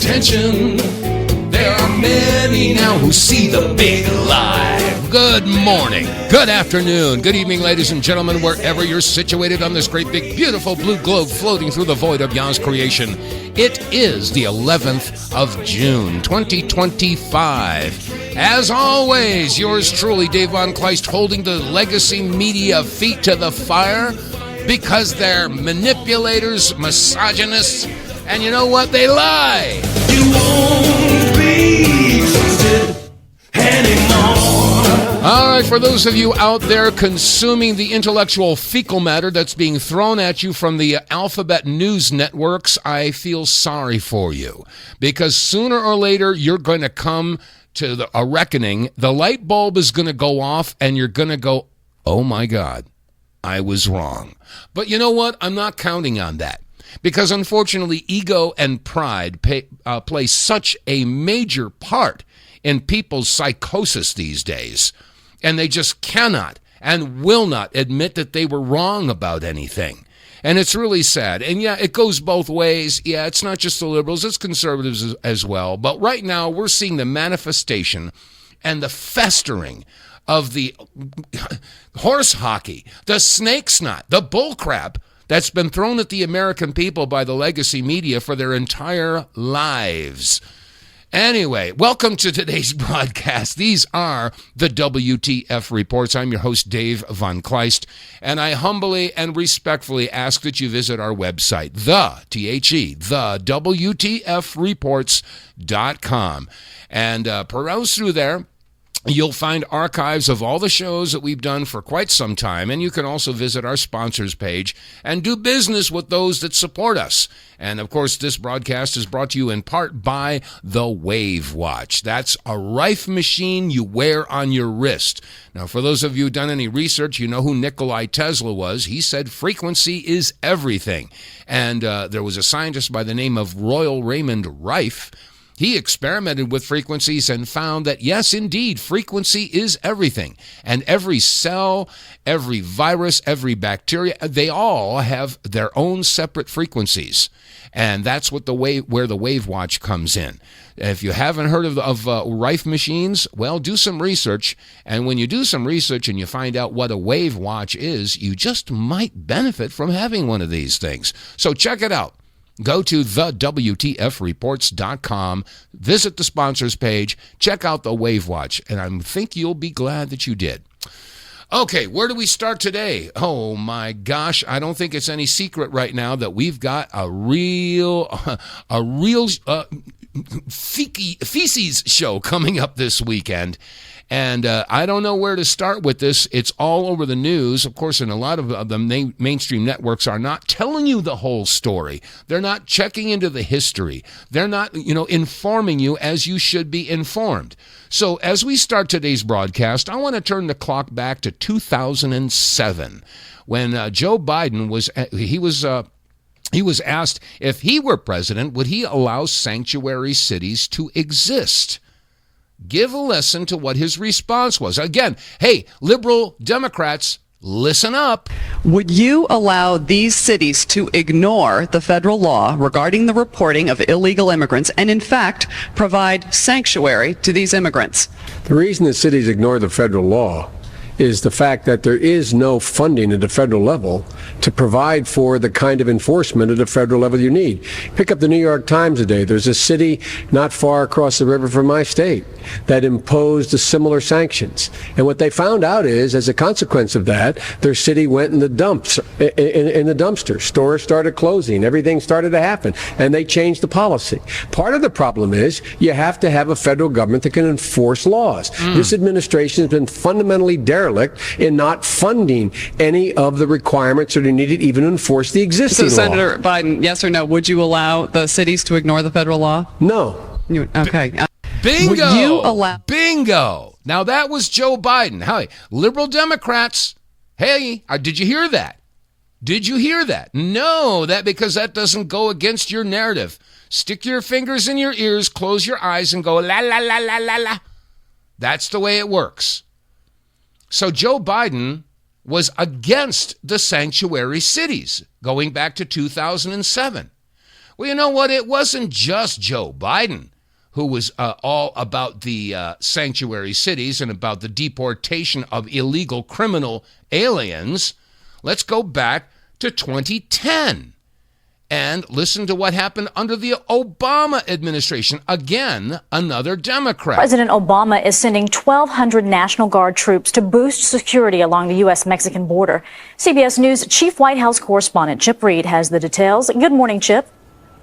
attention. There are many now who see the big lie. Good morning, good afternoon, good evening, ladies and gentlemen, wherever you're situated on this great big beautiful blue globe floating through the void of Yah's creation. It is the 11th of June, 2025. As always, yours truly, Dave vonKleist, holding the legacy media feet to the fire because they're manipulators, misogynists, and you know what? They lie. You won't be trusted anymore. All right, for those of you out there consuming the intellectual fecal matter that's being thrown at you from the alphabet news networks, I feel sorry for you. Because sooner or later, you're going to come to a reckoning. The light bulb is going to go off, and you're going to go, oh my God, I was wrong. But you know what? I'm not counting on that. Because unfortunately, ego and pride play such a major part in people's psychosis these days. And they just cannot and will not admit that they were wrong about anything. And it's really sad. And yeah, it goes both ways. Yeah, it's not just the liberals, it's conservatives as well. But right now, we're seeing the manifestation and the festering of the horse hockey, the snake snot, the bullcrap that's been thrown at the American people by the legacy media for their entire lives. Anyway, welcome to today's broadcast. These are the WTF Reports. I'm your host, Dave vonKleist, and I humbly and respectfully ask that you visit our website, TheWTFReports.com, and peruse through there. You'll find archives of all the shows that we've done for quite some time, and you can also visit our sponsors page and do business with those that support us. And, of course, this broadcast is brought to you in part by the Wave Watch. That's a rife machine you wear on your wrist. Now, for those of you who've done any research, you know who Nikola Tesla was. He said frequency is everything. And there was a scientist by the name of Royal Raymond Rife. He experimented with frequencies and found that, yes, indeed, frequency is everything. And every cell, every virus, every bacteria, they all have their own separate frequencies. And that's what where the Wave Watch comes in. If you haven't heard of Rife machines, well, do some research. And when you do some research and you find out what a Wave Watch is, you just might benefit from having one of these things. So check it out. Go to TheWTFReports.com, visit the sponsors page, check out the Wave Watch, and I think you'll be glad that you did. Okay, where do we start today? Oh my gosh, I don't think it's any secret right now that we've got a real feces show coming up this weekend. And I don't know where to start with this. It's all over the news. Of course, and a lot of the mainstream networks are not telling you the whole story. They're not checking into the history. They're not, informing you as you should be informed. So as we start today's broadcast, I want to turn the clock back to 2007 when Joe Biden was asked if he were president, would he allow sanctuary cities to exist? Give a listen to what his response was. Again, hey, liberal Democrats, listen up. Would you allow these cities to ignore the federal law regarding the reporting of illegal immigrants and, in fact, provide sanctuary to these immigrants? The reason the cities ignore the federal law is the fact that there is no funding at the federal level to provide for the kind of enforcement at the federal level you need. Pick up the New York Times today. There's a city not far across the river from my state that imposed similar sanctions. And what they found out is, as a consequence of that, their city went in the dumps, in the dumpster. Stores started closing. Everything started to happen. And they changed the policy. Part of the problem is you have to have a federal government that can enforce laws. This administration has been fundamentally derelict in not funding any of the requirements that are needed even to enforce the existing law. So, Senator Biden, yes or no, would you allow the cities to ignore the federal law? No. Okay. Bingo! Would you allow... Bingo! Now that was Joe Biden. Hey, liberal Democrats, hey, did you hear that? Did you hear that? No, because that doesn't go against your narrative. Stick your fingers in your ears, close your eyes, and go la, la, la, la, la, la. That's the way it works. So Joe Biden was against the sanctuary cities going back to 2007. Well, you know what? It wasn't just Joe Biden who was all about the sanctuary cities and about the deportation of illegal criminal aliens. Let's go back to 2010 and listen to what happened under the Obama administration. Again, another Democrat. President Obama is sending 1,200 National Guard troops to boost security along the U.S.-Mexican border. CBS News Chief White House correspondent Chip Reed has the details. Good morning, Chip.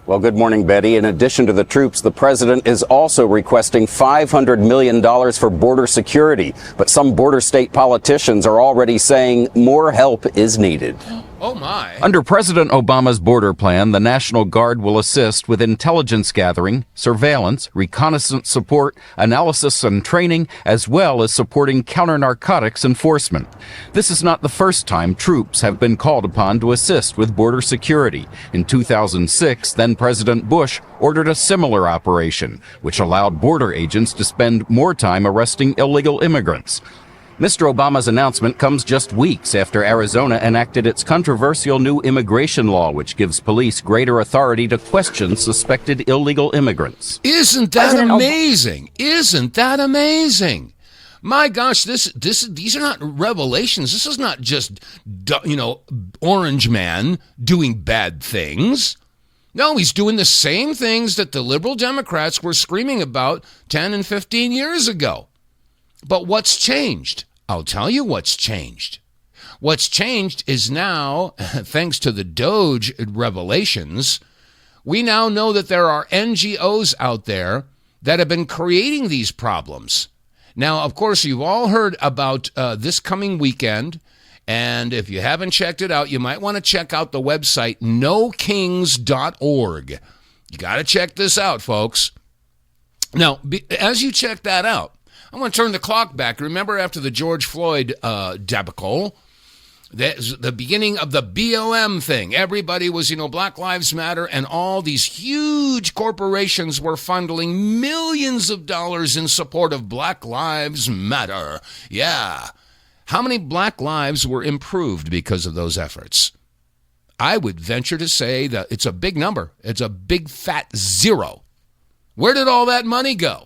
Well, good morning, Betty. In addition to the troops, the president is also requesting $500 million for border security. But some border state politicians are already saying more help is needed. Oh, my. Under President Obama's border plan, the National Guard will assist with intelligence gathering, surveillance, reconnaissance support, analysis and training, as well as supporting counter-narcotics enforcement. This is not the first time troops have been called upon to assist with border security. In 2006, then President Bush ordered a similar operation, which allowed border agents to spend more time arresting illegal immigrants. Mr. Obama's announcement comes just weeks after Arizona enacted its controversial new immigration law, which gives police greater authority to question suspected illegal immigrants. Isn't that amazing? Isn't that amazing? My gosh, these are not revelations. This is not just, Orange Man doing bad things. No, he's doing the same things that the liberal Democrats were screaming about 10 and 15 years ago. But what's changed? I'll tell you what's changed. What's changed is now, thanks to the Doge revelations, we now know that there are NGOs out there that have been creating these problems. Now, of course, you've all heard about this coming weekend, and if you haven't checked it out, you might want to check out the website nokings.org. You got to check this out, folks. Now, as you check that out, I want to turn the clock back. Remember after the George Floyd debacle, the beginning of the BLM thing, everybody was, Black Lives Matter, and all these huge corporations were funneling millions of dollars in support of Black Lives Matter. Yeah. How many black lives were improved because of those efforts? I would venture to say that it's a big number. It's a big fat zero. Where did all that money go?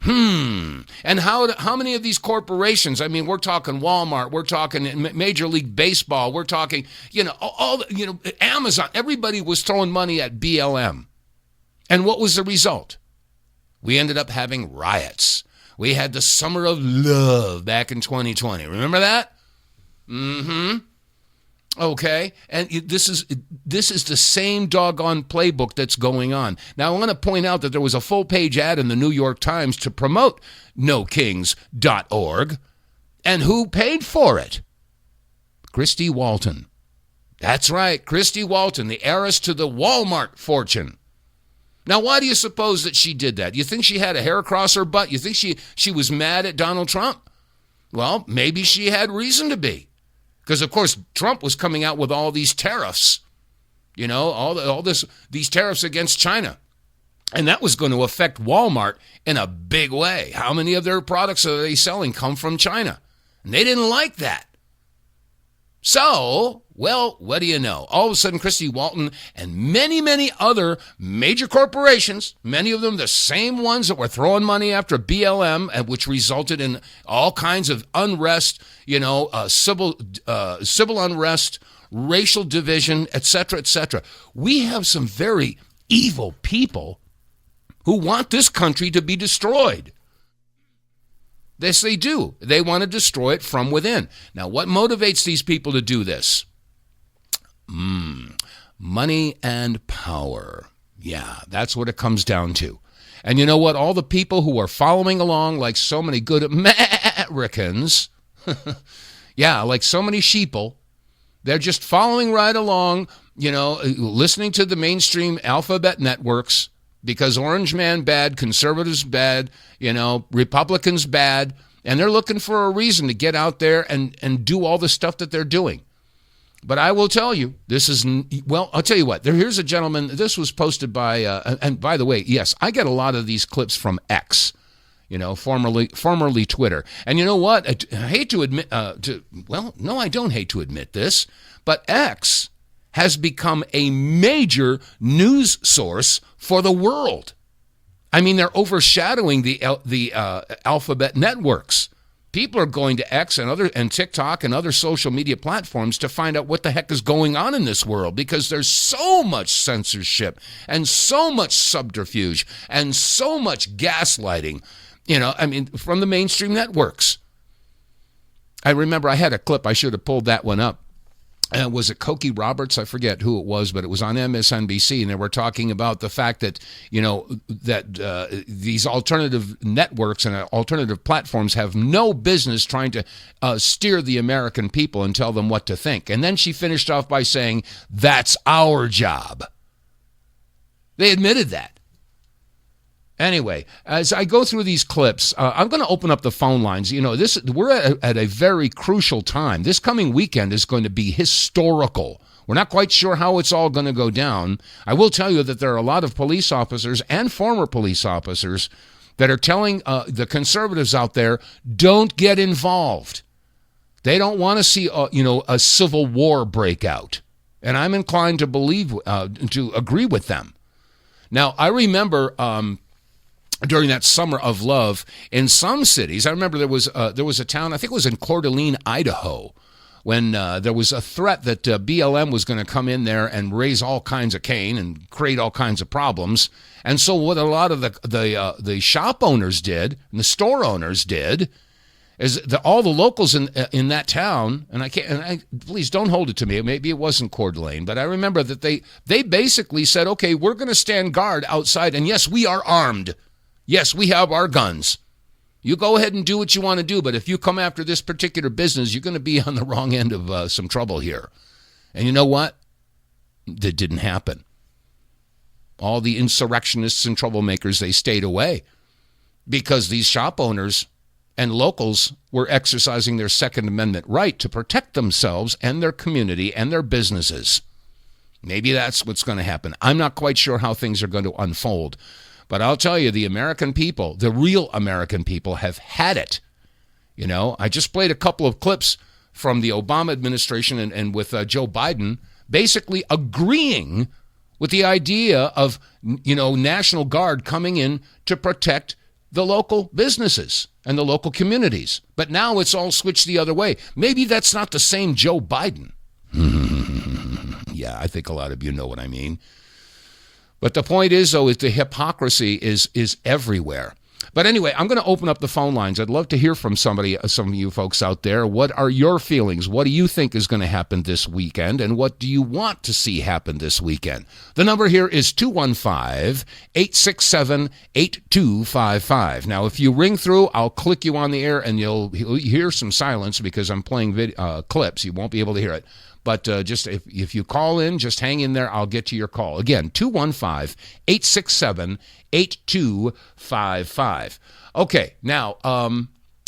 And how many of these corporations, we're talking Walmart, we're talking Major League Baseball, we're talking, Amazon, everybody was throwing money at BLM. And what was the result? We ended up having riots. We had the Summer of Love back in 2020. Remember that? Okay, and this is the same doggone playbook that's going on. Now, I want to point out that there was a full-page ad in the New York Times to promote nokings.org, and who paid for it? Christy Walton. That's right, Christy Walton, the heiress to the Walmart fortune. Now, why do you suppose that she did that? You think she had a hair across her butt? You think she was mad at Donald Trump? Well, maybe she had reason to be. Because, of course, Trump was coming out with all these tariffs, these tariffs against China. And that was going to affect Walmart in a big way. How many of their products are they selling come from China? And they didn't like that. So, well, what do you know? All of a sudden, Christy Walton and many, many other major corporations, many of them the same ones that were throwing money after BLM, which resulted in all kinds of unrest, civil unrest, racial division, etc., etc. We have some very evil people who want this country to be destroyed. Yes, they do. They want to destroy it from within. Now, what motivates these people to do this? Money and power. Yeah, that's what it comes down to. And you know what? All the people who are following along like so many good Americans, like so many sheeple, they're just following right along, listening to the mainstream alphabet networks, because Orange Man bad, conservatives bad, Republicans bad, and they're looking for a reason to get out there and do all the stuff that they're doing. But I will tell you, I'll tell you what. Here's a gentleman, this was posted by, and by the way, yes, I get a lot of these clips from X, formerly Twitter. And you know what? I hate to admit, I don't hate to admit this, but X has become a major news source for the world. I mean, they're overshadowing the alphabet networks. People are going to X and TikTok and other social media platforms to find out what the heck is going on in this world, because there's so much censorship and so much subterfuge and so much gaslighting, from the mainstream networks. I remember I had a clip. I should have pulled that one up. Was it Cokie Roberts? I forget who it was, but it was on MSNBC, and they were talking about the fact that, these alternative networks and alternative platforms have no business trying to steer the American people and tell them what to think. And then she finished off by saying, that's our job. They admitted that. Anyway, as I go through these clips, I'm going to open up the phone lines. We're at a very crucial time. This coming weekend is going to be historical. We're not quite sure how it's all going to go down. I will tell you that there are a lot of police officers and former police officers that are telling the conservatives out there, don't get involved. They don't want to see, a civil war break out. And I'm inclined to agree with them. Now, I remember during that summer of love, in some cities, I remember there was a town, I think it was in Coeur d'Alene, Idaho, when there was a threat that BLM was going to come in there and raise all kinds of cane and create all kinds of problems. And so what a lot of the shop owners did, and the store owners did, is all the locals in that town, and please don't hold it to me, maybe it wasn't Coeur d'Alene, but I remember that they basically said, okay, we're going to stand guard outside, and yes, we are armed. Yes, we have our guns. You go ahead and do what you want to do, but if you come after this particular business, you're going to be on the wrong end of some trouble here. And you know what? That didn't happen. All the insurrectionists and troublemakers, they stayed away because these shop owners and locals were exercising their Second Amendment right to protect themselves and their community and their businesses. Maybe that's what's going to happen. I'm not quite sure how things are going to unfold. But I'll tell you, the American people, the real American people, have had it. I just played a couple of clips from the Obama administration and with Joe Biden basically agreeing with the idea of, National Guard coming in to protect the local businesses and the local communities. But now it's all switched the other way. Maybe that's not the same Joe Biden. Yeah, I think a lot of you know what I mean. But the point is, though, is the hypocrisy is everywhere. But anyway, I'm going to open up the phone lines. I'd love to hear from some of you folks out there. What are your feelings? What do you think is going to happen this weekend? And what do you want to see happen this weekend? The number here is 215-867-8255. Now, if you ring through, I'll click you on the air, and you'll hear some silence because I'm playing clips. You won't be able to hear it. But just if you call in, just hang in there. I'll get to your call. Again, 215-867-8255. Okay, now,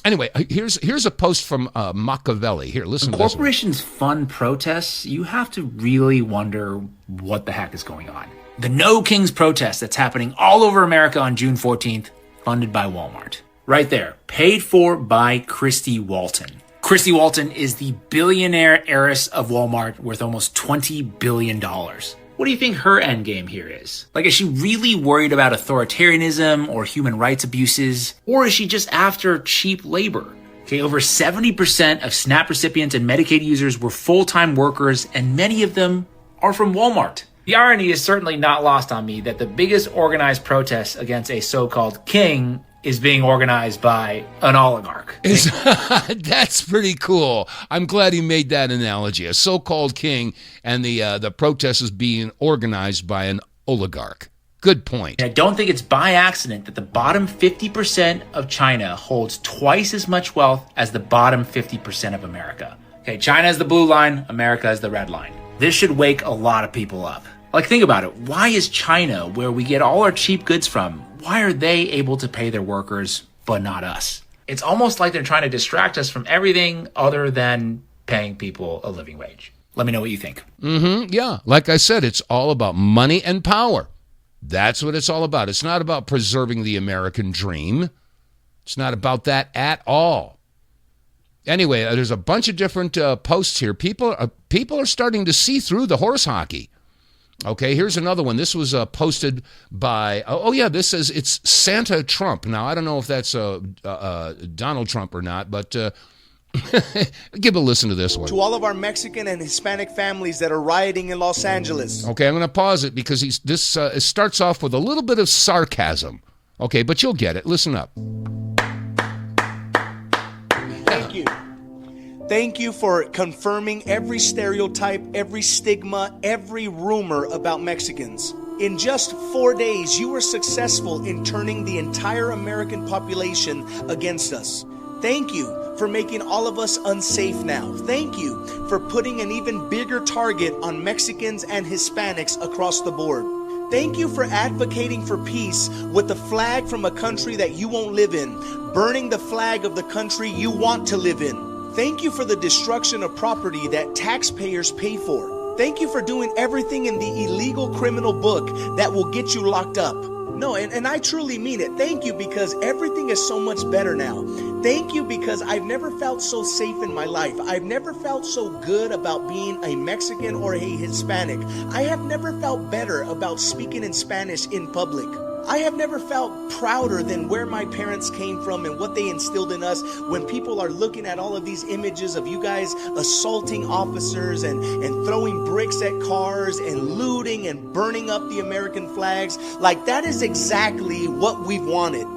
anyway, here's a post from Machiavelli. Here, listen to this. When corporations fund protests, you have to really wonder what the heck is going on. The No Kings protest that's happening all over America on June 14th, funded by Walmart. Right there, paid for by Christy Walton. Christy Walton is the billionaire heiress of Walmart, worth almost $20 billion. What do you think her end game here is? Is she really worried about authoritarianism or human rights abuses? Or is she just after cheap labor? Okay, over 70% of SNAP recipients and Medicaid users were full-time workers, and many of them are from Walmart. The irony is certainly not lost on me that the biggest organized protest against a so-called king is being organized by an oligarch. That's pretty cool. I'm glad he made that analogy. A so-called king, and the protest is being organized by an oligarch. Good point. I don't think it's by accident that the bottom 50% of China holds twice as much wealth as the bottom 50% of America. Okay, China is the blue line, America is the red line. This should wake a lot of people up. Think about it. Why is China, where we get all our cheap goods from, why are they able to pay their workers, but not us? It's almost like they're trying to distract us from everything other than paying people a living wage. Let me know what you think. Yeah, like I said, it's all about money and power. That's what it's all about. It's not about preserving the American dream. It's not about that at all. Anyway, there's a bunch of different posts here. People are starting to see through the horse hockey. Okay, here's another one. This was posted by, this says it's Santa Trump. Now, I don't know if that's Donald Trump or not, but give a listen to this one. To all of our Mexican and Hispanic families that are rioting in Los Angeles. Okay, I'm going to pause it because it starts off with a little bit of sarcasm. Okay, but you'll get it. Listen up. Thank you. Thank you for confirming every stereotype, every stigma, every rumor about Mexicans. In just 4 days, you were successful in turning the entire American population against us. Thank you for making all of us unsafe now. Thank you for putting an even bigger target on Mexicans and Hispanics across the board. Thank you for advocating for peace with the flag from a country that you won't live in, burning the flag of the country you want to live in. Thank you for the destruction of property that taxpayers pay for. Thank you for doing everything in the illegal criminal book that will get you locked up. No, and I truly mean it. Thank you because everything is so much better now. Thank you because I've never felt so safe in my life. I've never felt so good about being a Mexican or a Hispanic. I have never felt better about speaking in Spanish in public. I have never felt prouder than where my parents came from and what they instilled in us when people are looking at all of these images of you guys assaulting officers and throwing bricks at cars and looting and burning up the American flags. Like, that is exactly what we've wanted.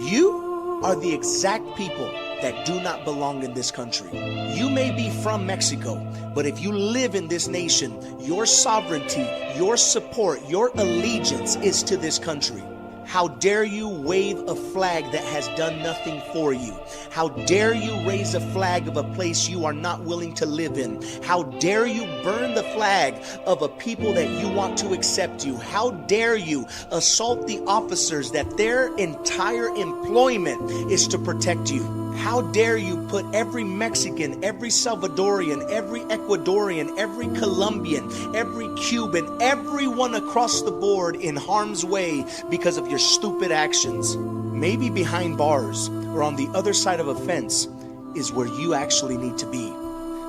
You are the exact people that do not belong in this country. You may be from Mexico, but if you live in this nation, your sovereignty, your support, your allegiance is to this country. How dare you wave a flag that has done nothing for you? How dare you raise a flag of a place you are not willing to live in? How dare you burn the flag of a people that you want to accept you? How dare you assault the officers that their entire employment is to protect you? How dare you put every Mexican, every Salvadorian, every Ecuadorian, every Colombian, every Cuban, everyone across the board in harm's way because of your stupid actions? Maybe behind bars or on the other side of a fence is where you actually need to be.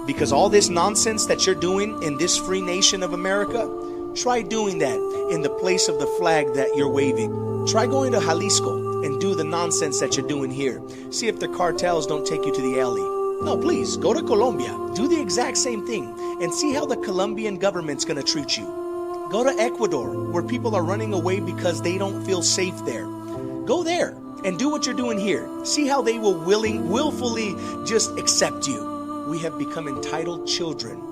Because all this nonsense that you're doing in this free nation of America, try doing that in the place of the flag that you're waving. Try going to Jalisco and do the nonsense that you're doing here. See if the cartels don't take you to the alley. No, please, go to Colombia. Do the exact same thing and see how the Colombian government's going to treat you. Go to Ecuador, where people are running away because they don't feel safe there. Go there and do what you're doing here. See how they will willfully just accept you. We have become entitled children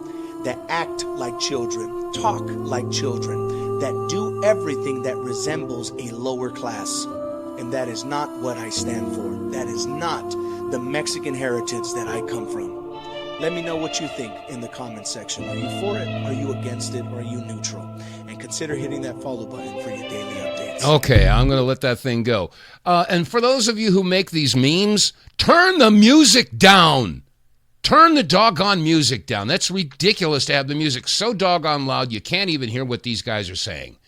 that act like children, talk like children, that do everything that resembles a lower class. And that is not what I stand for. That is not the Mexican heritage that I come from. Let me know what you think in the comments section. Are you for it? Are you against it? Or are you neutral? And consider hitting that follow button for your daily updates. Okay, I'm going to let that thing go. And for those of you who make these memes, turn the music down. Turn the doggone music down. That's ridiculous to have the music so doggone loud you can't even hear what these guys are saying.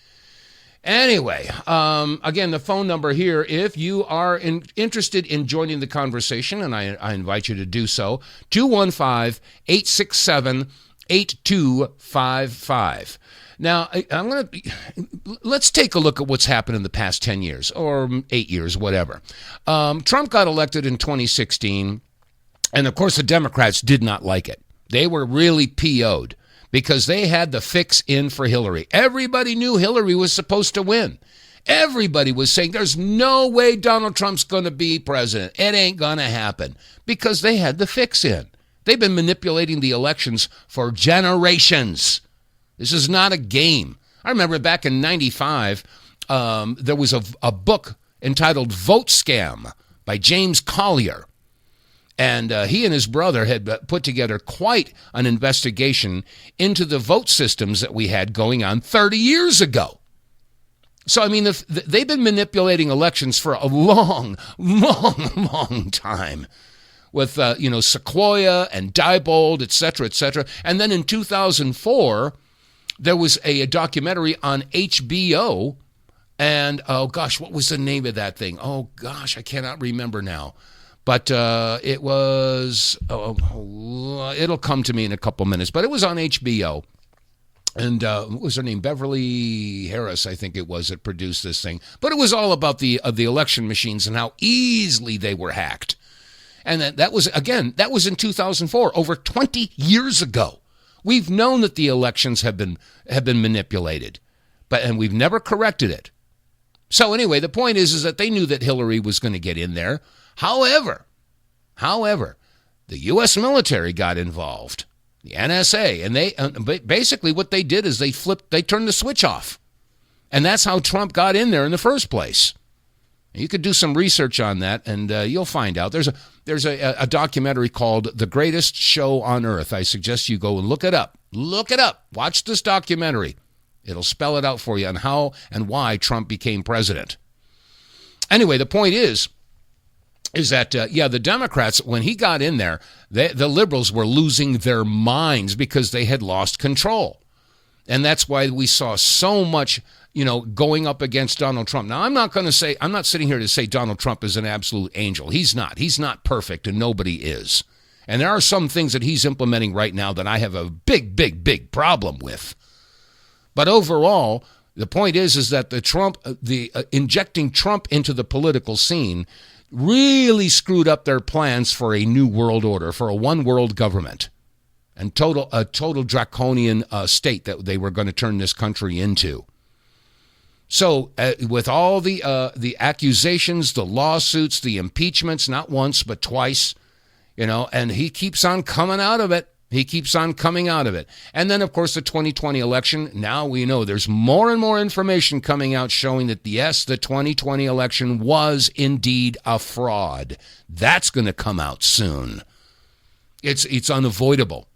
Anyway, again, the phone number here, if you are interested in joining the conversation, and I invite you to do so, 215-867-8255. Now, let's take a look at what's happened in the past 10 years, or 8 years, whatever. Trump got elected in 2016, and of course the Democrats did not like it. They were really PO'd. Because they had the fix in for Hillary. Everybody knew Hillary was supposed to win. Everybody was saying, there's no way Donald Trump's going to be president. It ain't going to happen. Because they had the fix in. They've been manipulating the elections for generations. This is not a game. I remember back in 95, there was a book entitled Vote Scam by James Collier. And he and his brother had put together quite an investigation into the vote systems that we had going on 30 years ago. So, I mean, they've been manipulating elections for a long, long, long time with, Sequoia and Diebold, et cetera, et cetera. And then in 2004, there was a documentary on HBO. And, oh, gosh, what was the name of that thing? Oh, gosh, I cannot remember now. But it was, it'll come to me in a couple minutes, but it was on HBO. And what was her name? Beverly Harris, I think it was, that produced this thing. But it was all about the election machines and how easily they were hacked. And that was in 2004, over 20 years ago. We've known that the elections have been manipulated, and we've never corrected it. So anyway, the point is that they knew that Hillary was going to get in there. However, the U.S. military got involved, the NSA, and they basically what they did is they turned the switch off. And that's how Trump got in there in the first place. You could do some research on that, and you'll find out. There's a documentary called The Greatest Show on Earth. I suggest you go and look it up. Look it up. Watch this documentary. It'll spell it out for you on how and why Trump became president. Anyway, the point is that, the Democrats, when he got in there, the liberals were losing their minds because they had lost control. And that's why we saw so much, going up against Donald Trump. Now, I'm not sitting here to say Donald Trump is an absolute angel. He's not. He's not perfect, and nobody is. And there are some things that he's implementing right now that I have a big, big, big problem with. But overall, the point is that injecting Trump into the political scene really screwed up their plans for a new world order, for a one world government, and a total draconian state that they were going to turn this country into. So with all the accusations, the lawsuits, the impeachments, not once but twice, and he keeps on coming out of it. And then, of course, the 2020 election. Now we know there's more and more information coming out showing that, yes, the 2020 election was indeed a fraud. That's going to come out soon. It's unavoidable.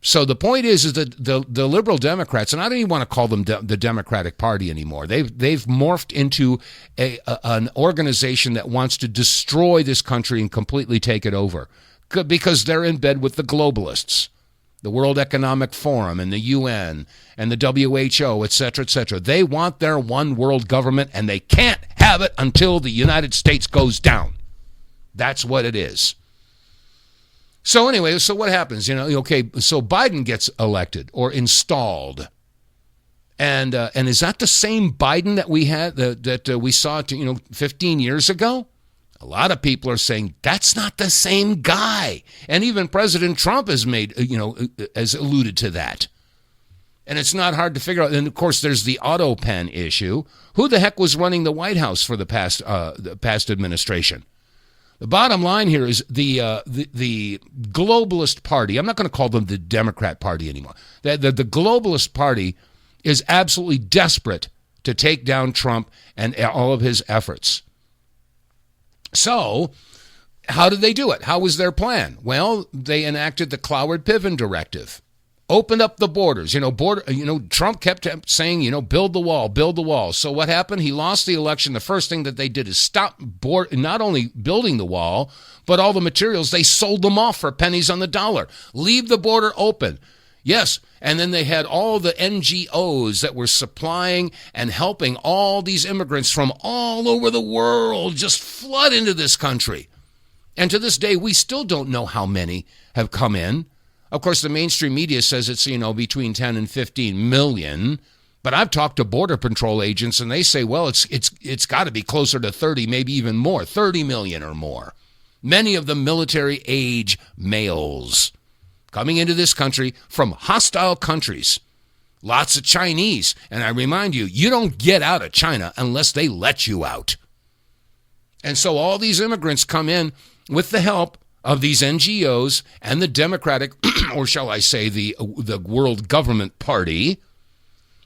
So the point is that the liberal Democrats, and I don't even want to call them the Democratic Party anymore. They've morphed into an organization that wants to destroy this country and completely take it over, because they're in bed with the globalists, the World Economic Forum and the UN and the WHO, et cetera, et cetera. They want their one world government, and they can't have it until the United States goes down. That's what it is. So anyway, so what happens? So Biden gets elected or installed. And is that the same Biden that we had, that we saw 15 years ago? A lot of people are saying that's not the same guy. And even President Trump has has alluded to that. And it's not hard to figure out. And of course, there's the auto pen issue. Who the heck was running the White House for the past administration? The bottom line here is the globalist party. I'm not going to call them the Democrat Party anymore. The globalist party is absolutely desperate to take down Trump and all of his efforts. So, how did they do it? How was their plan? Well, they enacted the Cloward-Piven directive, opened up the borders. Trump kept saying, build the wall, build the wall. So what happened? He lost the election. The first thing that they did is stop not only building the wall, but all the materials. They sold them off for pennies on the dollar. Leave the border open. Yes, and then they had all the NGOs that were supplying and helping all these immigrants from all over the world just flood into this country. And to this day, we still don't know how many have come in. Of course, the mainstream media says it's, between 10 and 15 million. But I've talked to Border Patrol agents, and they say, well, it's got to be closer to 30, maybe even more, 30 million or more. Many of them military-age males coming into this country from hostile countries. Lots of Chinese. And I remind you, you don't get out of China unless they let you out. And so all these immigrants come in with the help of these NGOs and the Democratic, or shall I say the World Government Party,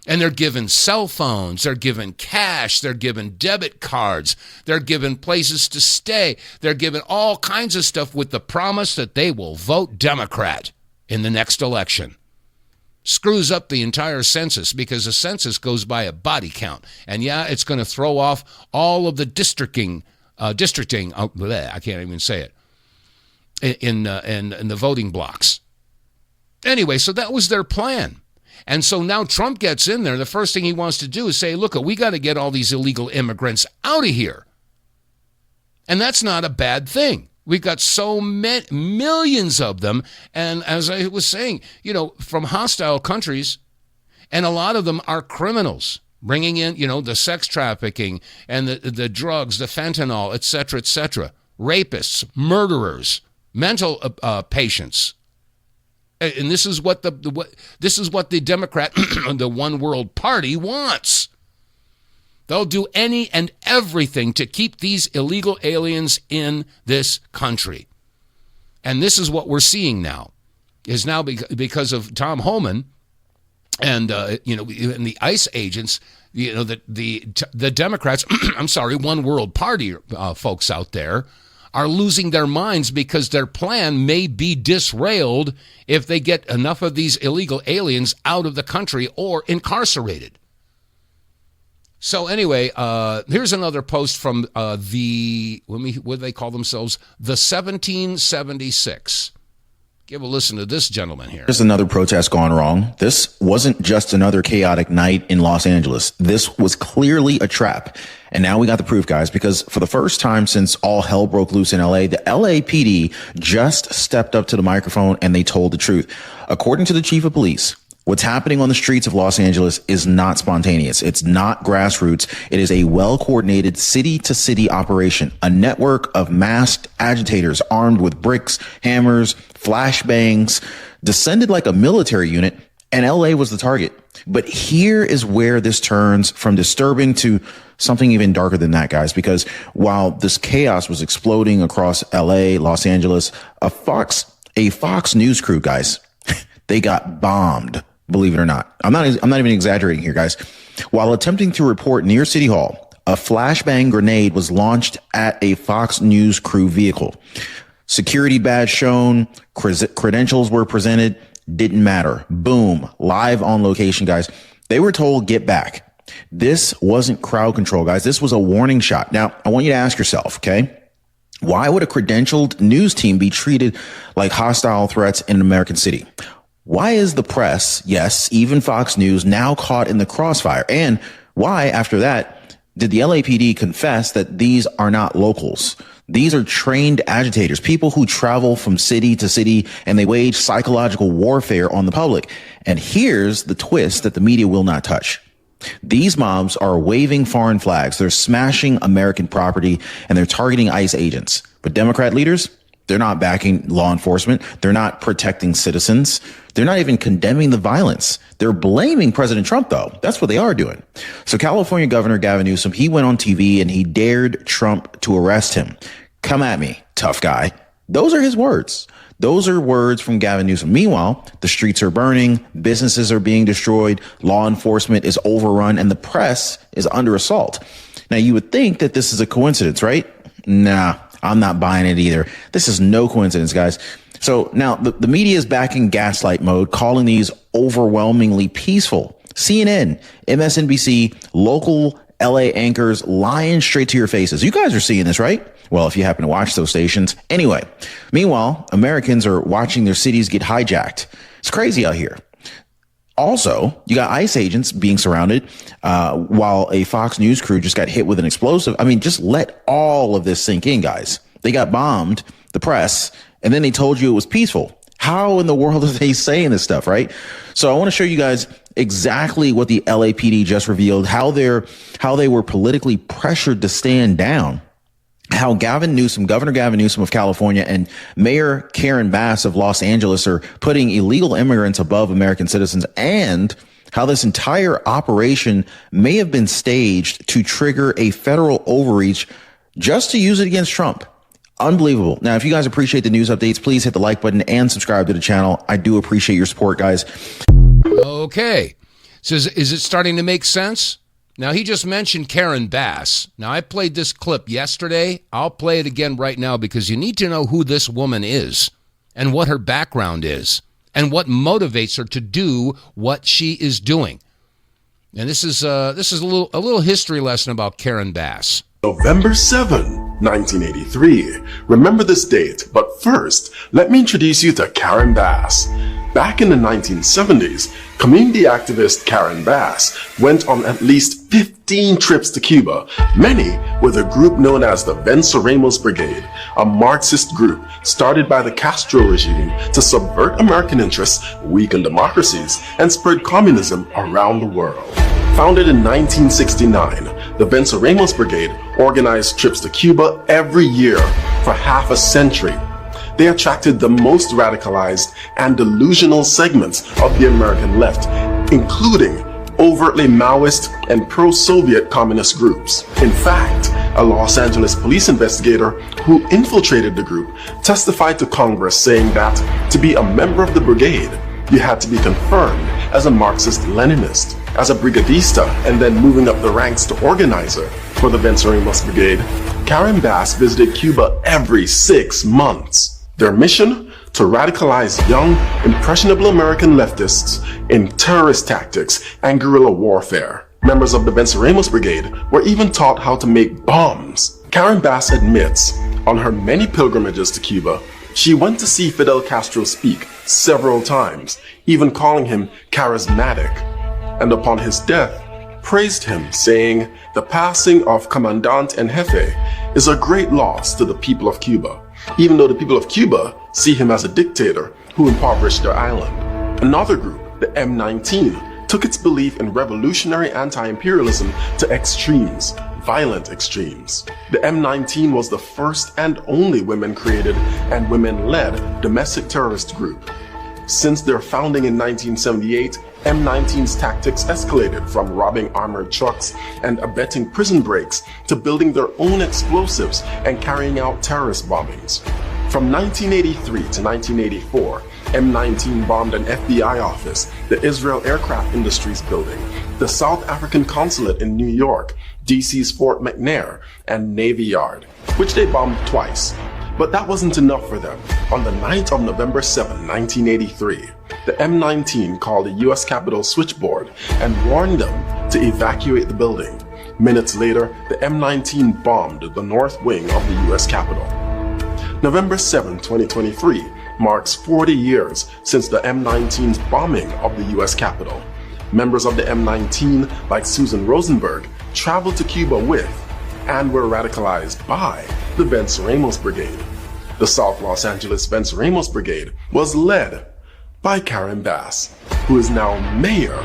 and they're given cell phones, they're given cash, they're given debit cards, they're given places to stay, they're given all kinds of stuff with the promise that they will vote Democrat in the next election. Screws up the entire census because the census goes by a body count. And yeah, it's going to throw off all of the districting, I can't even say it, in the voting blocks. Anyway, so that was their plan. And so now Trump gets in there. The first thing he wants to do is say, look, we got to get all these illegal immigrants out of here. And that's not a bad thing. We've got so many, millions of them. And as I was saying, from hostile countries, and a lot of them are criminals, bringing in, the sex trafficking and the drugs, the fentanyl, et cetera, rapists, murderers, mental patients. And this is what the Democrat, the One World Party wants. They'll do any and everything to keep these illegal aliens in this country. And this is what we're seeing now, is now because of Tom Homan and, and the ICE agents, the Democrats, One World Party folks out there are losing their minds because their plan may be disrailed if they get enough of these illegal aliens out of the country or incarcerated. So anyway, here's another post from what do they call themselves? The 1776. Give a listen to this gentleman here. There's another protest gone wrong. This wasn't just another chaotic night in Los Angeles. This was clearly a trap. And now we got the proof, guys, because for the first time since all hell broke loose in LA, the LAPD just stepped up to the microphone and they told the truth. According to the chief of police, what's happening on the streets of Los Angeles is not spontaneous. It's not grassroots. It is a well-coordinated city-to-city operation, a network of masked agitators armed with bricks, hammers, flashbangs, descended like a military unit, and LA was the target. But here is where this turns from disturbing to something even darker than that, guys, because while this chaos was exploding across LA, Los Angeles, a Fox News crew, guys, they got bombed. Believe it or not. I'm not even exaggerating here, guys. While attempting to report near City Hall, a flashbang grenade was launched at a Fox News crew vehicle. Security badge shown, credentials were presented, didn't matter. Boom, live on location, guys. They were told, get back. This wasn't crowd control, guys. This was a warning shot. Now, I want you to ask yourself, okay? Why would a credentialed news team be treated like hostile threats in an American city? Why is the press, yes, even Fox News, now caught in the crossfire? And why, after that, did the LAPD confess that these are not locals? These are trained agitators, people who travel from city to city, and they wage psychological warfare on the public. And here's the twist that the media will not touch. These mobs are waving foreign flags. They're smashing American property, and they're targeting ICE agents. But Democrat leaders, they're not backing law enforcement. They're not protecting citizens. They're not even condemning the violence. They're blaming President Trump, though. That's what they are doing. So California Governor Gavin Newsom, he went on TV and he dared Trump to arrest him. Come at me, tough guy. Those are his words. Those are words from Gavin Newsom. Meanwhile, the streets are burning, businesses are being destroyed, law enforcement is overrun, and the press is under assault. Now, you would think that this is a coincidence, right? Nah. I'm not buying it either. This is no coincidence, guys. So now the media is back in gaslight mode, calling these overwhelmingly peaceful. CNN, MSNBC, local LA anchors lying straight to your faces. You guys are seeing this, right? Well, if you happen to watch those stations. Anyway, meanwhile, Americans are watching their cities get hijacked. It's crazy out here. Also, you got ICE agents being surrounded while a Fox News crew just got hit with an explosive. I mean, just let all of this sink in, guys. They got bombed, the press, and then they told you it was peaceful. How in the world are they saying this stuff, right? So I want to show you guys exactly what the LAPD just revealed, how they were politically pressured to stand down. How Governor Gavin Newsom of California and Mayor Karen Bass of Los Angeles are putting illegal immigrants above American citizens, and how this entire operation may have been staged to trigger a federal overreach just to use it against Trump. Unbelievable. Now, if you guys appreciate the news updates, please hit the like button and subscribe to the channel. I do appreciate your support, guys. Okay. So is it starting to make sense? Now, he just mentioned Karen Bass. Now, I played this clip yesterday. I'll play it again right now because you need to know who this woman is and what her background is and what motivates her to do what she is doing. And this is a little history lesson about Karen Bass. November 7, 1983. Remember this date, but first, let me introduce you to Karen Bass. Back in the 1970s, Community activist Karen Bass went on at least 15 trips to Cuba, many with a group known as the Venceremos Brigade, a Marxist group started by the Castro regime to subvert American interests, weaken democracies, and spread communism around the world. Founded in 1969, the Venceremos Brigade organized trips to Cuba every year for half a century. They attracted the most radicalized and delusional segments of the American left, including overtly Maoist and pro-Soviet communist groups. In fact, a Los Angeles police investigator who infiltrated the group testified to Congress saying that to be a member of the brigade, you had to be confirmed as a Marxist-Leninist, as a brigadista, and then moving up the ranks to organizer for the Venceremos Brigade. Karen Bass visited Cuba every 6 months. Their mission? To radicalize young, impressionable American leftists in terrorist tactics and guerrilla warfare. Members of the Venceremos Brigade were even taught how to make bombs. Karen Bass admits, on her many pilgrimages to Cuba, she went to see Fidel Castro speak several times, even calling him charismatic, and upon his death, praised him, saying, "The passing of Commandant en Jefe is a great loss to the people of Cuba," even though the people of Cuba see him as a dictator who impoverished their island. Another group, the M19, took its belief in revolutionary anti-imperialism to extremes, violent extremes. The M19 was the first and only women-created and women-led domestic terrorist group. Since their founding in 1978, M19's tactics escalated from robbing armored trucks and abetting prison breaks to building their own explosives and carrying out terrorist bombings. From 1983 to 1984, M19 bombed an FBI office, the Israel Aircraft Industries building, the South African consulate in New York, DC's Fort McNair, and Navy Yard, which they bombed twice. But that wasn't enough for them. On the night of November 7, 1983, the M19 called the U.S. Capitol switchboard and warned them to evacuate the building. Minutes later, the M19 bombed the north wing of the U.S. Capitol. November 7, 2023 marks 40 years since the M19's bombing of the U.S. Capitol. Members of the M19, like Susan Rosenberg, traveled to Cuba with and were radicalized by the Venceremos Brigade. The South Los Angeles Venceremos Brigade was led by Karen Bass, who is now mayor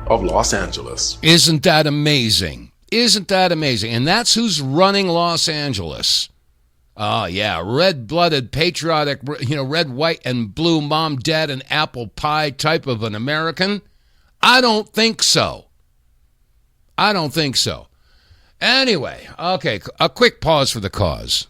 of Los Angeles. Isn't that amazing? Isn't that amazing? And that's who's running Los Angeles. Oh, yeah, red-blooded, patriotic, red, white, and blue, mom, dad, and apple pie type of an American? I don't think so. I don't think so. Anyway, okay, a quick pause for the cause.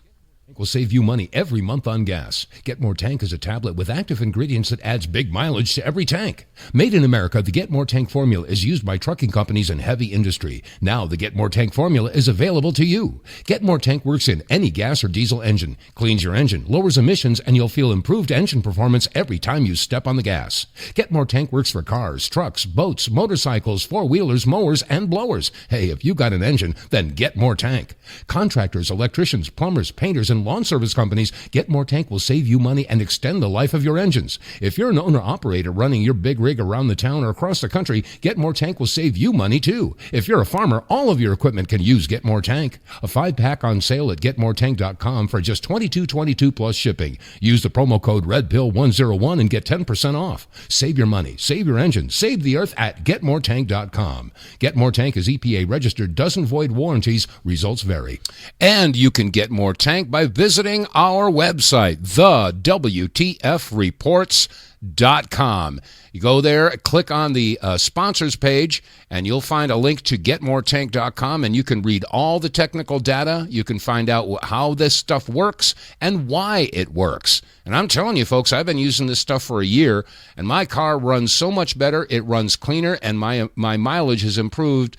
Will save you money every month on gas. Get More Tank is a tablet with active ingredients that adds big mileage to every tank. Made in America, the Get More Tank formula is used by trucking companies and heavy industry. Now the Get More Tank formula is available to you. Get More Tank works in any gas or diesel engine, cleans your engine, lowers emissions, and you'll feel improved engine performance every time you step on the gas. Get More Tank works for cars, trucks, boats, motorcycles, four-wheelers, mowers, and blowers. Hey, if you got an engine, then Get More Tank. Contractors, electricians, plumbers, painters, and lawn service companies, Get More Tank will save you money and extend the life of your engines. If you're an owner-operator running your big rig around the town or across the country, Get More Tank will save you money too. If you're a farmer, all of your equipment can use Get More Tank. A 5-pack on sale at GetMoreTank.com for just $22.22 plus shipping. Use the promo code REDPILL101 and get 10% off. Save your money, save your engine, save the earth at GetMoreTank.com. Get More Tank is EPA registered, doesn't void warranties, results vary. And you can get More Tank by visiting our website, TheWTFReports.com. You go there, click on the sponsors page, and you'll find a link to GetMoreTank.com, and you can read all the technical data. You can find out how this stuff works and why it works. And I'm telling you, folks, I've been using this stuff for a year, and my car runs so much better. It runs cleaner, and my mileage has improved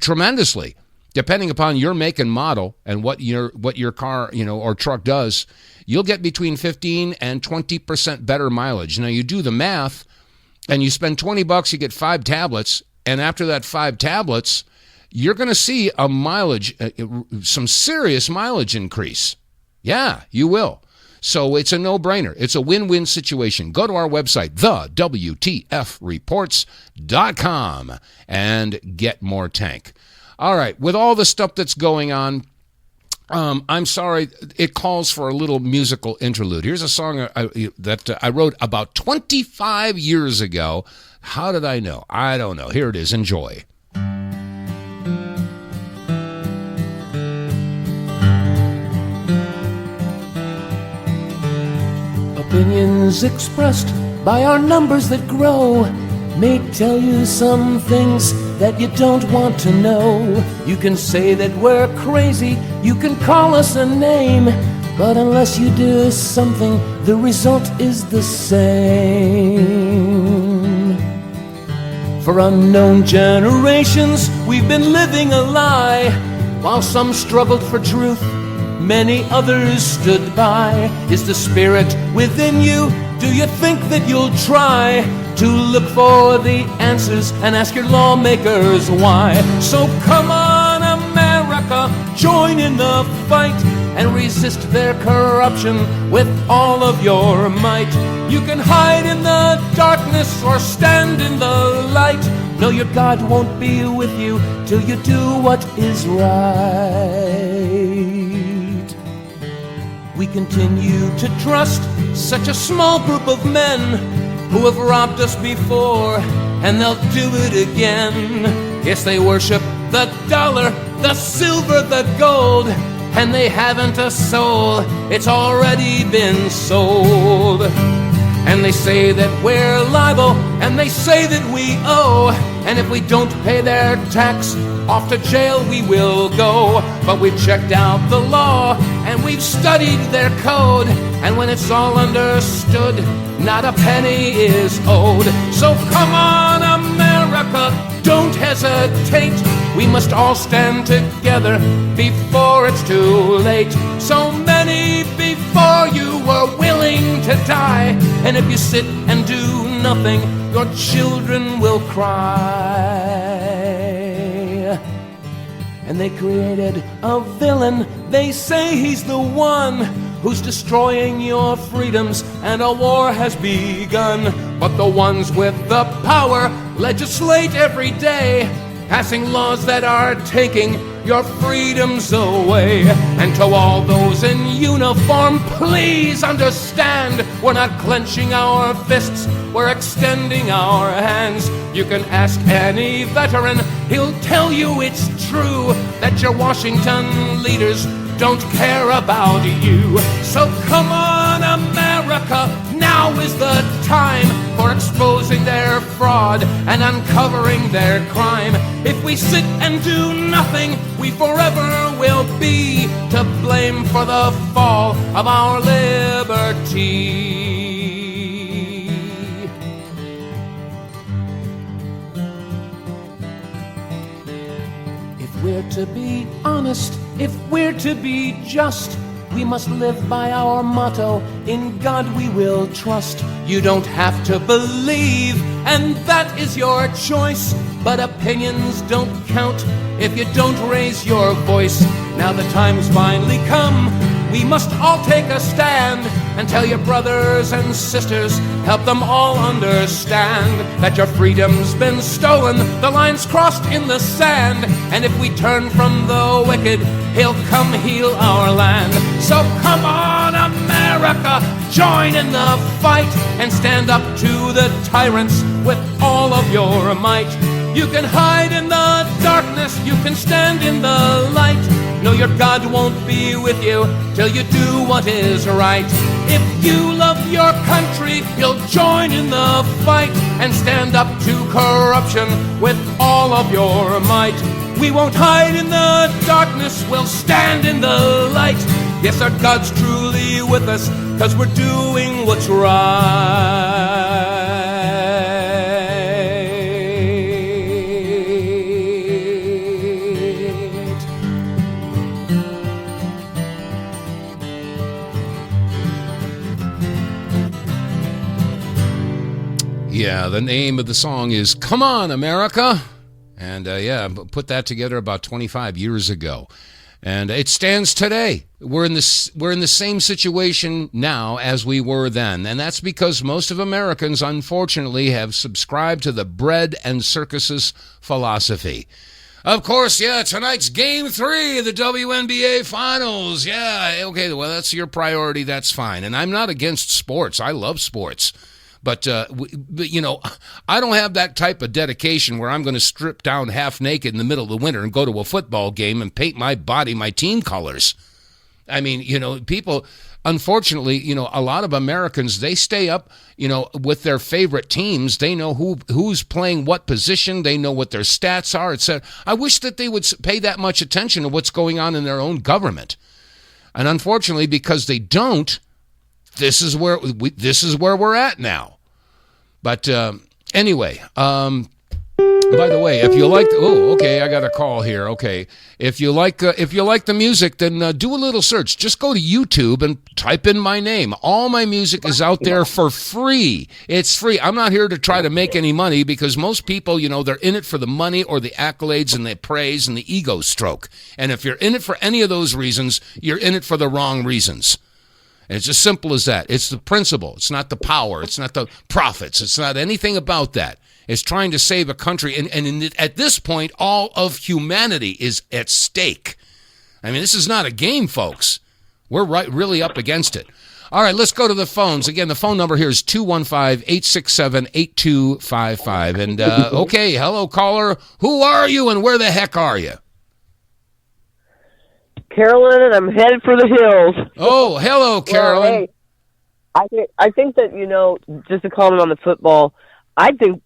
tremendously. Depending upon your make and model and what your car, or truck does, you'll get between 15 and 20% better mileage. Now, you do the math, and you spend $20, you get 5 tablets, and after that 5 tablets, you're going to see a mileage, some serious mileage increase. Yeah, you will. So it's a no-brainer. It's a win-win situation. Go to our website, TheWTFReports.com, and get more tank. All right, with all the stuff that's going on, I'm sorry, it calls for a little musical interlude. Here's a song that I wrote about 25 years ago. How did I know? I don't know. Here it is. Enjoy. Opinions expressed by our numbers that grow may tell you some things that you don't want to know. You can say that we're crazy, you can call us a name, but unless you do something, the result is the same. For unknown generations, we've been living a lie. While some struggled for truth, many others stood by. Is the spirit within you? Do you think that you'll try to look for the answers and ask your lawmakers why? So come on, America, join in the fight and resist their corruption with all of your might. You can hide in the darkness or stand in the light. No, your God won't be with you till you do what is right. We continue to trust such a small group of men who have robbed us before, and they'll do it again. Yes, they worship the dollar, the silver, the gold, and they haven't a soul. It's already been sold. And they say that we're liable, and they say that we owe, and if we don't pay their tax, off to jail we will go. But we've checked out the law, and we've studied their code, and when it's all understood, not a penny is owed. So come on, America, don't hesitate. We must all stand together before it's too late. So many before you were willing to die, and if you sit and do nothing, your children will cry. And they created a villain, they say he's the one who's destroying your freedoms, and a war has begun. But the ones with the power legislate every day, passing laws that are taking your freedoms away. And to all those in uniform, please understand, we're not clenching our fists, we're extending our hands. You can ask any veteran, he'll tell you it's true that your Washington leaders don't care about you. So come on, America, now is the time for exposing their fraud and uncovering their crime. If we sit and do nothing, we forever will be to blame for the fall of our liberty. If we're to be honest, if we're to be just, we must live by our motto, in God we will trust. You don't have to believe, and that is your choice, but opinions don't count if you don't raise your voice. Now the time's finally come, we must all take a stand and tell your brothers and sisters, help them all understand that your freedom's been stolen, the line's crossed in the sand, and if we turn from the wicked, he'll come heal our land. So come on, America, join in the fight and stand up to the tyrants with all of your might. You can hide in the darkness, you can stand in the light. No, your God won't be with you till you do what is right. If you love your country, you'll join in the fight and stand up to corruption with all of your might. We won't hide in the darkness, we'll stand in the light. Yes, our God's truly with us, 'cause we're doing what's right. Yeah, the name of the song is Come On, America. And put that together about 25 years ago. And it stands today. We're in the same situation now as we were then. And that's because most of Americans, unfortunately, have subscribed to the bread and circuses philosophy. Of course, yeah, tonight's Game 3 of the WNBA Finals. Yeah, okay, well, that's your priority. That's fine. And I'm not against sports. I love sports. But you know, I don't have that type of dedication where I'm going to strip down half naked in the middle of the winter and go to a football game and paint my body my team colors. I mean, you know, people, unfortunately, you know, a lot of Americans, they stay up, you know, with their favorite teams. They know who's playing what position. They know what their stats are, etc. I wish that they would pay that much attention to what's going on in their own government. And unfortunately, because they don't, this is where we're at now. But anyway, by the way, if you like, I got a call here. Okay, if you like the music, then do a little search. Just go to YouTube and type in my name. All my music is out there for free. It's free. I'm not here to try to make any money because most people, you know, they're in it for the money or the accolades and the praise and the ego stroke. And if you're in it for any of those reasons, you're in it for the wrong reasons. And it's as simple as that. It's the principle. It's not the power. It's not the profits. It's not anything about that. It's trying to save a country. At this point, all of humanity is at stake. I mean, this is not a game, folks. We're really up against it. All right, let's go to the phones. Again, the phone number here is 215-867-8255. And, okay, hello, caller. Who are you and where the heck are you? Carolyn, and I'm headed for the hills. Oh, hello, Carolyn. Well, hey, I think that, you know, just to comment on the football, I think,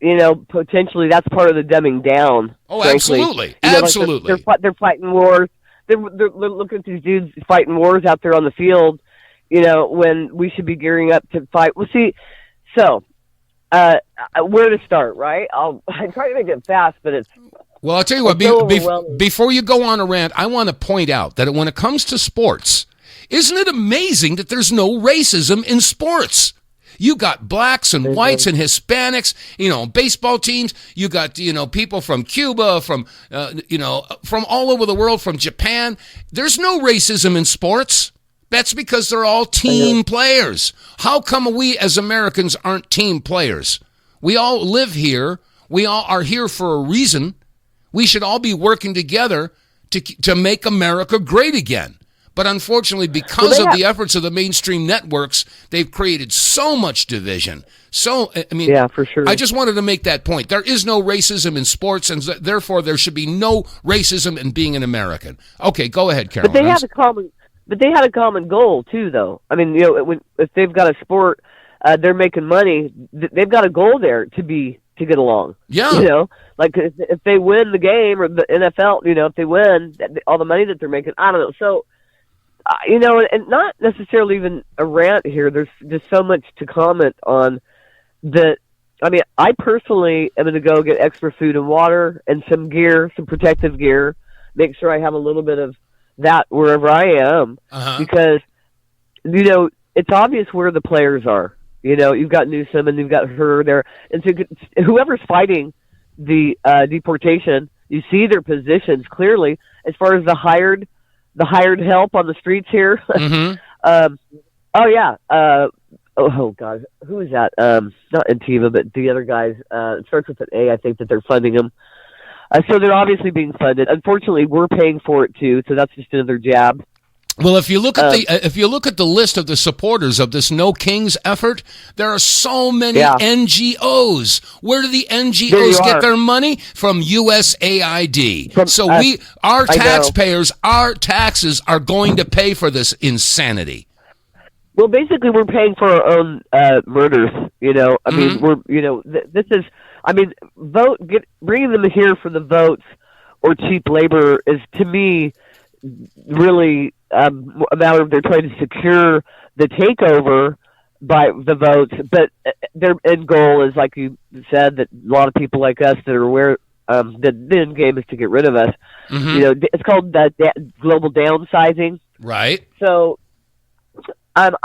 you know, potentially that's part of the dumbing down. Oh, frankly. absolutely. You know, absolutely. Like they're fighting wars. They're looking at these dudes fighting wars out there on the field, you know, when we should be gearing up to fight. Well, see, so where to start, right? I'm trying to make it fast, but it's... Well, I'll tell you what, before you go on a rant, I want to point out that when it comes to sports, isn't it amazing that there's no racism in sports? You got blacks and whites and Hispanics, you know, baseball teams. You got, you know, people from Cuba, from, you know, from all over the world, from Japan. There's no racism in sports. That's because they're all team players. How come we as Americans aren't team players? We all live here. We all are here for a reason. We should all be working together to make America great again. But unfortunately, because of the efforts of the mainstream networks, they've created so much division. So, I mean, yeah, for sure. I just wanted to make that point. There is no racism in sports, and therefore there should be no racism in being an American. Okay, go ahead, Carol. But they had a common goal too, though. I mean, you know, if they've got a sport, they're making money. They've got a goal there to get along. Yeah, you know. Like, if they win the game or the NFL, you know, if they win, all the money that they're making, I don't know. So, you know, and not necessarily even a rant here. There's just so much to comment on that. I mean, I personally am going to go get extra food and water and some gear, some protective gear, make sure I have a little bit of that wherever I am. Because, you know, it's obvious where the players are. You know, you've got Newsom and you've got her there. And so whoever's fighting the deportation, you see their positions clearly as far as the hired help on the streets here. Oh God, who is that? Not Antiva, but the other guys. It starts with an A. I think that they're funding them. So they're obviously being funded. Unfortunately, we're paying for it too. So that's just another jab. Well, if you look at the list of the supporters of this No Kings effort, there are so many NGOs. Where do the NGOs get their money? From USAID. Our taxpayers, our taxes are going to pay for this insanity. Well, basically, we're paying for our own murders. You know, I mean, we're, you know, this is, I mean, bringing them here for the votes or cheap labor is, to me, really a matter of they're trying to secure the takeover by the votes, but their end goal is, like you said, that a lot of people like us that are aware the end game is to get rid of us. You know, it's called global downsizing. Right. So I'm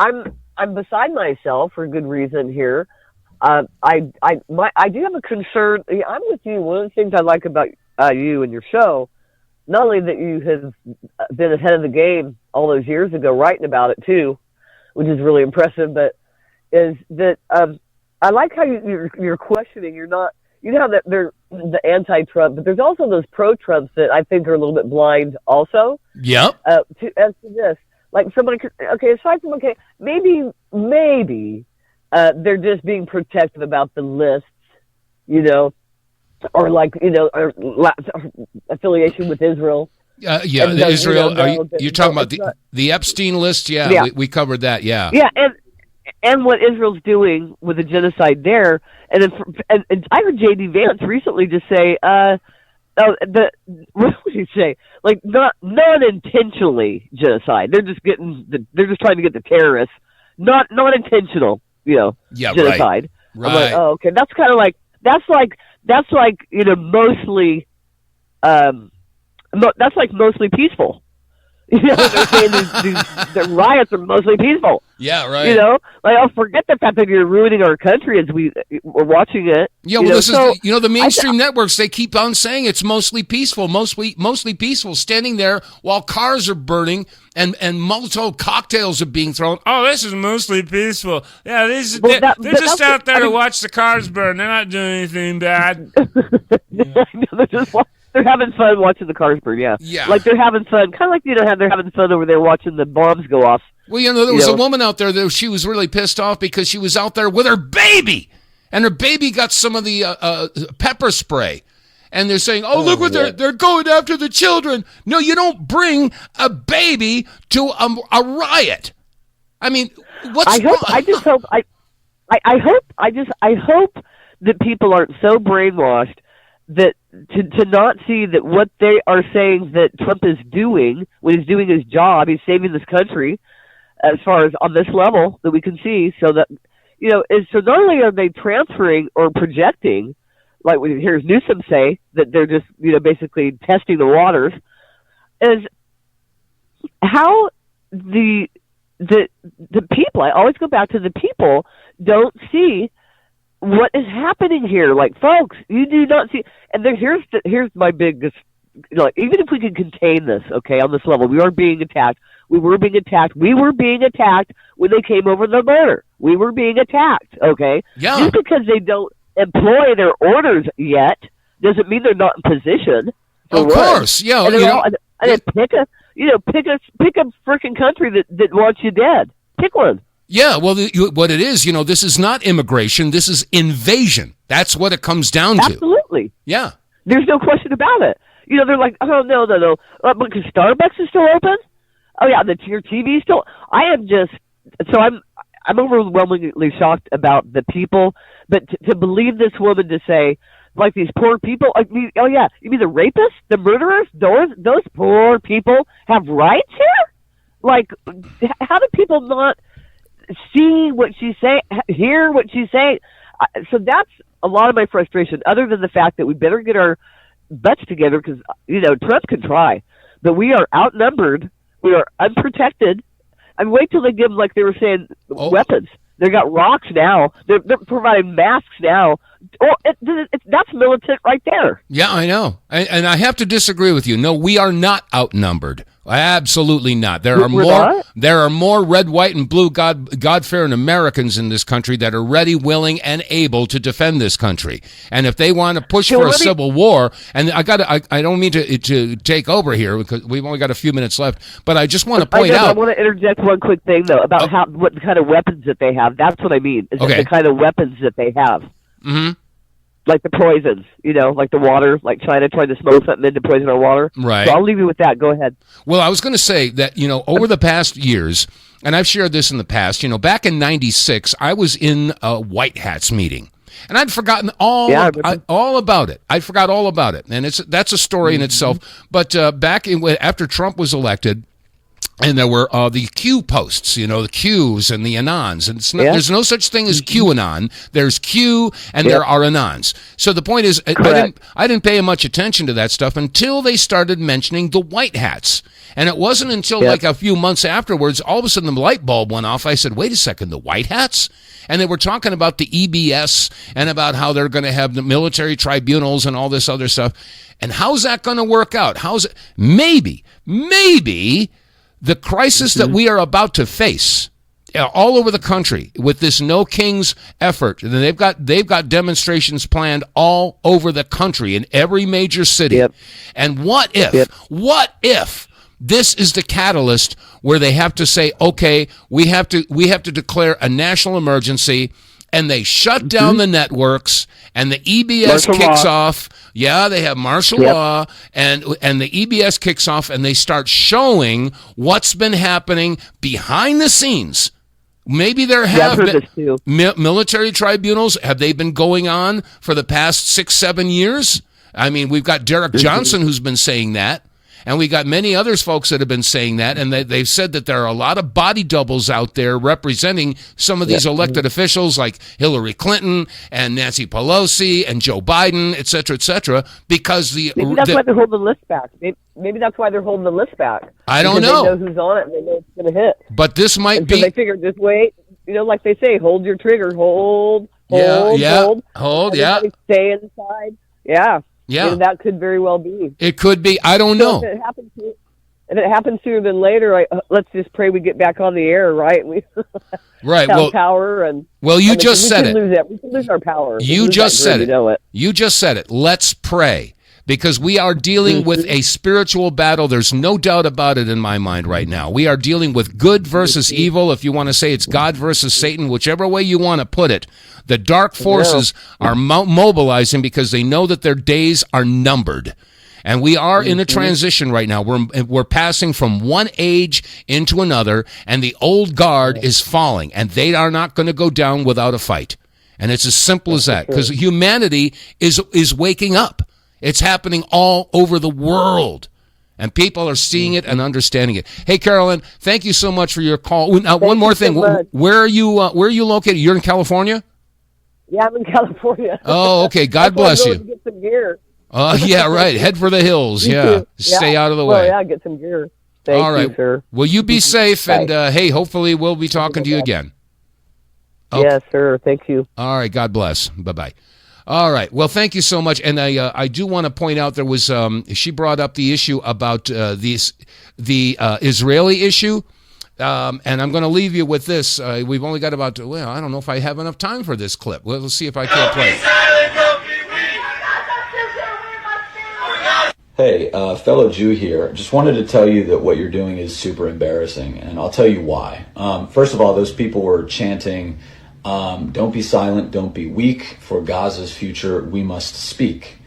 beside myself for good reason here. I do have a concern. I'm with you. One of the things I like about you and your show not only that you have been ahead of the game all those years ago, writing about it too, which is really impressive, but is that I like how you're questioning. You're not, you know how that they're the anti-Trump, but there's also those pro-Trumps that I think are a little bit blind also. Yep. As to this, like somebody, okay, aside from, okay, maybe they're just being protective about the lists, you know, or like, you know, or affiliation with Israel. Israel. You're talking about the Epstein list? Yeah. We covered that. Yeah. Yeah, and what Israel's doing with the genocide there, and I heard J.D. Vance recently just say, what would he say? Like not intentionally genocide. They're just trying to get the terrorists, not intentional, you know, genocide. Right. I'm like, oh, okay, that's kind of like that's like you know mostly, that's like mostly peaceful. You know, they're saying the riots are mostly peaceful. Yeah, right. You know, like, I'll forget the fact that you're ruining our country as we're watching it. Yeah, well, this is, you know, the mainstream networks, they keep on saying it's mostly peaceful, mostly peaceful, standing there while cars are burning and Molotov cocktails are being thrown. Oh, this is mostly peaceful. Yeah, they're just out there to watch the cars burn. They're not doing anything bad. They're having fun watching the cars burn, yeah. Like they're having fun, kind of like, you know, how they're having fun over there watching the bombs go off. Well, you know, there was a woman out there that she was really pissed off because she was out there with her baby, and her baby got some of the pepper spray. And they're saying, oh, look what they're going after the children. No, you don't bring a baby to a riot. I mean, what's wrong? I hope that people aren't so brainwashed that to not see that what they are saying that Trump is doing when he's doing his job, he's saving this country as far as on this level that we can see, so that, you know, so not only are they transferring or projecting, like we hear Newsom say that they're just, you know, basically testing the waters, is how the people, I always go back to the people, don't see what is happening here. Like, folks, you do not see, and then here's my biggest, you know, like, even if we can contain this, okay, on this level, we are being attacked. We were being attacked when they came over the border. We were being attacked, okay? Yeah. Just because they don't employ their orders yet doesn't mean they're not in position. Of course, yeah. And pick a freaking country that wants you dead. Pick one. Yeah, well, what it is, you know, this is not immigration. This is invasion. That's what it comes down to. Absolutely. Yeah. There's no question about it. You know, they're like, oh, no. Because Starbucks is still open? Oh, yeah, your TV is still... I'm overwhelmingly shocked about the people, but to believe this woman to say, like, these poor people, I mean, oh, yeah, you mean the rapists, the murderers, those poor people have rights here? Like, how do people not see what she's saying, hear what she's saying? So that's a lot of my frustration, other than the fact that we better get our butts together, because, you know, Trump can try, but we are outnumbered, we are unprotected. I mean, wait till they give them, like they were saying, weapons. They got rocks now. They're providing masks now. Oh, that's militant right there. Yeah, I know. And I have to disagree with you. No, we are not outnumbered. Absolutely not. There are more red, white, and blue God-fearing Americans in this country that are ready, willing, and able to defend this country. And if they want to push for a civil war, and I don't mean to take over here because we've only got a few minutes left, but I just want to point out. I want to interject one quick thing though about what kind of weapons that they have. That's what I mean. Is the kind of weapons that they have. Mm-hmm. Like the poisons, you know, like the water, like China trying to smoke something in to poison our water. Right. So I'll leave you with that. Go ahead. Well, I was going to say that, you know, over the past years, and I've shared this in the past, you know, back in 96, I was in a White Hats meeting. And I'd forgotten all about it. I forgot all about it. And that's a story in itself. But after Trump was elected, And there were the Q posts, the Qs and the Anons. And there's no such thing as QAnon. There's Q and there are Anons. So the point is, I didn't pay much attention to that stuff until they started mentioning the white hats. And it wasn't until like a few months afterwards, all of a sudden the light bulb went off. I said, wait a second, the white hats? And they were talking about the EBS and about how they're going to have the military tribunals and all this other stuff. And how's that going to work out? Maybe the crisis that we are about to face all over the country with this No Kings effort, and they've got demonstrations planned all over the country in every major city. And what if this is the catalyst where they have to say, okay, we have to declare a national emergency, and they shut down the networks, and the EBS kicks off. Yeah, they have martial law, and the EBS kicks off, and they start showing what's been happening behind the scenes. Maybe there have been military tribunals. Have they been going on for the past 6-7 years? I mean, we've got Derek Johnson who's been saying that. And we got many others folks that have been saying that, and they've said that there are a lot of body doubles out there representing some of these elected officials like Hillary Clinton and Nancy Pelosi and Joe Biden, et cetera, because maybe that's why they're holding the list back. Maybe that's why they're holding the list back. I don't know. They know who's on it, and they know it's going to hit. But this might be... So they figured, just wait. Like they say, hold your trigger, hold. Everybody stay inside. Yeah. Yeah, that could very well be. It could be. I don't know. If it happens sooner than later, let's just pray we get back on the air, right? Right. Have power and. Well, you just said it. We can lose our power. You just said it. You just said it. Let's pray. Because we are dealing with a spiritual battle. There's no doubt about it in my mind right now. We are dealing with good versus evil. If you want to say it's God versus Satan, whichever way you want to put it. The dark forces are mobilizing because they know that their days are numbered. And we are in a transition right now. We're passing from one age into another, and the old guard is falling, and they are not going to go down without a fight. And it's as simple as that, because humanity is waking up. It's happening all over the world, and people are seeing it and understanding it. Hey, Carolyn, thank you so much for your call. Now, one more thing. Where are you located? You're in California? Yeah, I'm in California. Oh, okay. God bless you. Get some gear. Yeah, right. Head for the hills. Yeah. Stay out of the way. Yeah, get some gear. Thank you, sir. Well, you be safe, and hey, hopefully we'll be talking to you again. Okay. Yes, sir. Thank you. All right. God bless. Bye-bye. All right. Well, thank you so much. And I do want to point out there was she brought up the issue about the Israeli issue. And I'm going to leave you with this. We've only got about, I don't know if I have enough time for this clip. Well, let's see if I can't play it. Hey, fellow Jew here. Just wanted to tell you that what you're doing is super embarrassing, and I'll tell you why. First of all, those people were chanting, don't be silent, don't be weak. For Gaza's future, we must speak.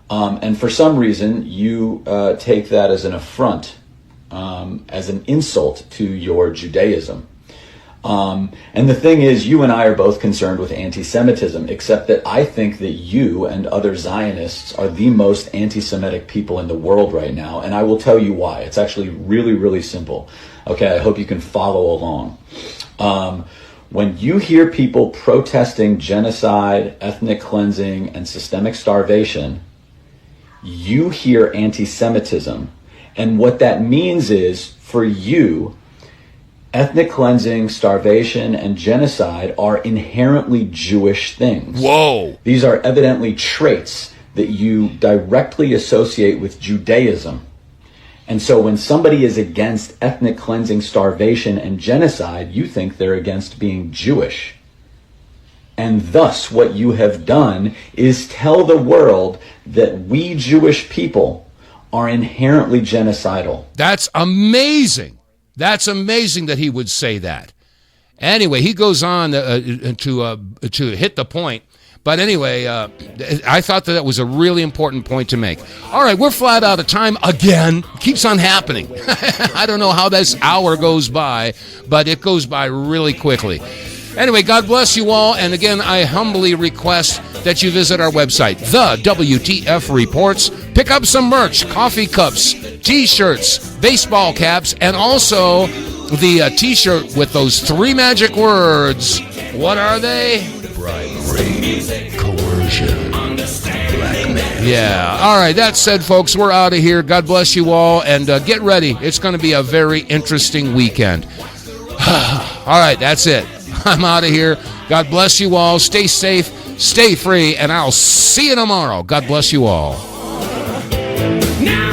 And for some reason, you take that as an affront, as an insult to your Judaism. And the thing is, you and I are both concerned with anti-Semitism, except that I think that you and other Zionists are the most anti-Semitic people in the world right now, and I will tell you why. It's actually really, really simple. Okay, I hope you can follow along. When you hear people protesting genocide, ethnic cleansing, and systemic starvation, you hear anti-Semitism. And what that means is, for you, ethnic cleansing, starvation, and genocide are inherently Jewish things. Whoa! These are evidently traits that you directly associate with Judaism. And so when somebody is against ethnic cleansing, starvation, and genocide, you think they're against being Jewish. And thus, what you have done is tell the world that we Jewish people are inherently genocidal. That's amazing. That's amazing that he would say that. Anyway, he goes on to hit the point. But anyway, I thought that was a really important point to make. All right, we're flat out of time again. Keeps on happening. I don't know how this hour goes by, but it goes by really quickly. Anyway, God bless you all. And again, I humbly request that you visit our website, The WTF Reports. Pick up some merch, coffee cups, T-shirts, baseball caps, and also the T-shirt with those 3 magic words. What are they? Bribery, coercion, blackmail. Yeah. All right. That said, folks, we're out of here. God bless you all, and get ready. It's going to be a very interesting weekend. All right. That's it. I'm out of here. God bless you all. Stay safe, stay free, and I'll see you tomorrow. God bless you all. Now